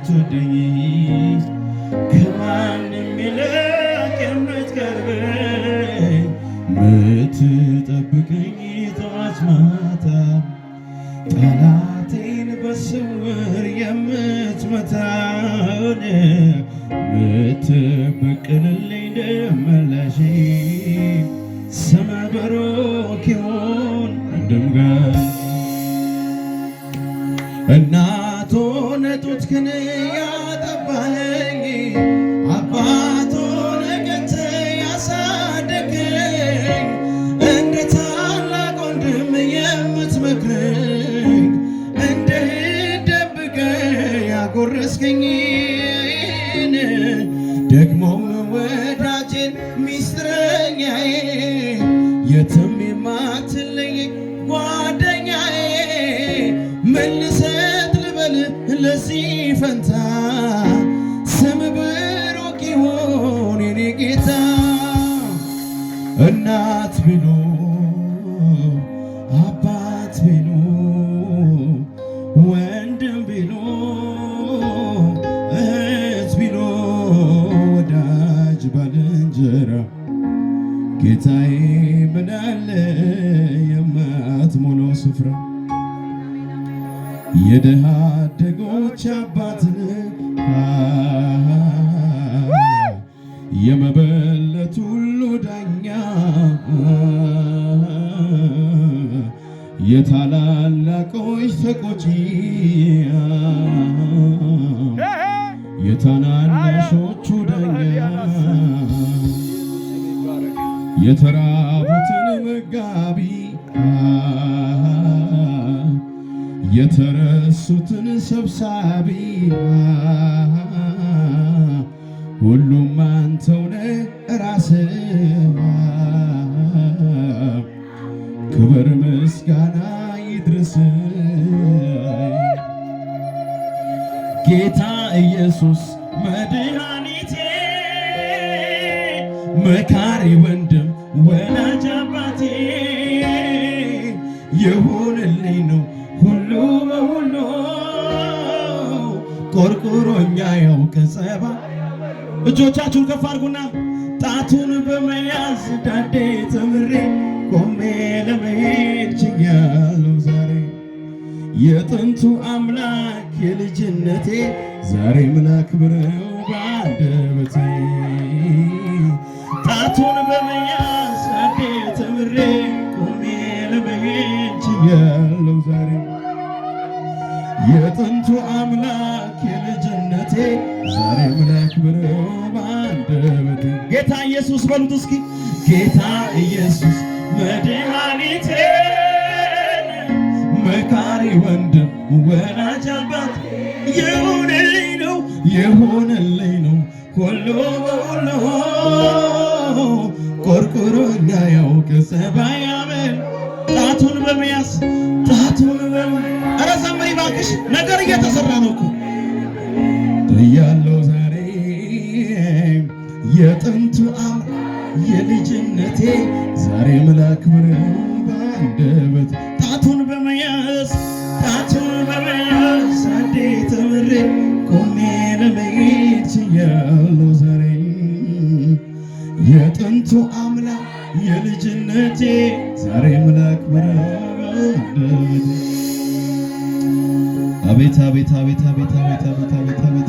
የምትወደኝ ከማንም ይልቅ የምትቀርበኝ ምትጠብቀኝ ጠዋት ማታ ጠላቴን በስውር የምትመታውን ምትበቅልልኝ ደመላሽ ስመ ብሩክ ይሁን እንደምጋር እናት ሆነህ ጡትህን ያጠባኸኝ አባት ሆነህ ገተህ ያሳደግኸኝ እንደ ታላቅ ወንድም የምትመክረኝ እንደ እህት ደብቀህ ያጎረስከኝ ደግሞም ወዳጄን ሚስጥረኛዬ የትም የማትለይ ጓደኛዬ ምን ልሰጥ ልበል ለዚህ ፈንታ ስም ብሩክ ይሁን የኔ ጌታ እናት ቢሉ አባት ቢሉ ወንድም ቢሉ እህት ቢሉ ወዳጅ ባልንጀራ ጌታዬ ምን አለ የማትሞላው ስፍራ የድሃ አደጎች አባትን የመበለት ሁሉ ዳኛ የታላላቆች ተቆጪ የታናናሾቹ ዳኛ የተራቡትን መጋቢ የተረሱትን ሰብሳቢ ሁሉም አንተው ነህ ራስህ ክብር ምስጋና ይድረስ ጌታ ኢየሱስ መድኃኒቴ መካሪ ወንድም ወላጅ አባቴ የሆነልኝ ነው ሁሉ በሁሉ ቆርቆሮኛ ያውቅ ጸባ እጆቻችሁን ከፍ አድርጉና ጣቱን በመያዝ ዳዴ ተምሬ ቆሜ ለመሄድ ችያለሁ ዛሬ የጥንቱ አምላክ የልጅነቴ ዛሬ ምን አክብረው በአንደበቴ ጣቱን በመያዝ ዳዴ ተምሬ ቆሜ ለመሄድ ችያለሁ ዛሬ የጥንቱ አምላክ የልጅነቴ ዛሬ ምን አክብረው በአንደበቴ ጌታ ኢየሱስ በሉት እስኪ ጌታ ኢየሱስ መድኃኒቴ መካሪ ወንድም ወላጅ አባት የሆነልኝ ነው ሁሉ በሁሉ ቆርቆሮኛ ያውቅ ጸባይ አመል ጣቱን በመያዝ ኧረ ዘምሪ እባክሽ ነገር እየተሰራ ነው እኮ ያለው ዛሬ የጥንቱ የልጅነቴ ዛሬ መልአክ ብረው በአንደበት ጣቱን በመያዝ አንዴ ተምሬ ቆሜ ለመሄድ ችያለሁ ዛሬ የጥንቱ አምላክ የልጅነቴ ዛሬ መልአክ ብረው በአንደበት አቤት አቤት አቤት አቤት አቤት አቤት አቤት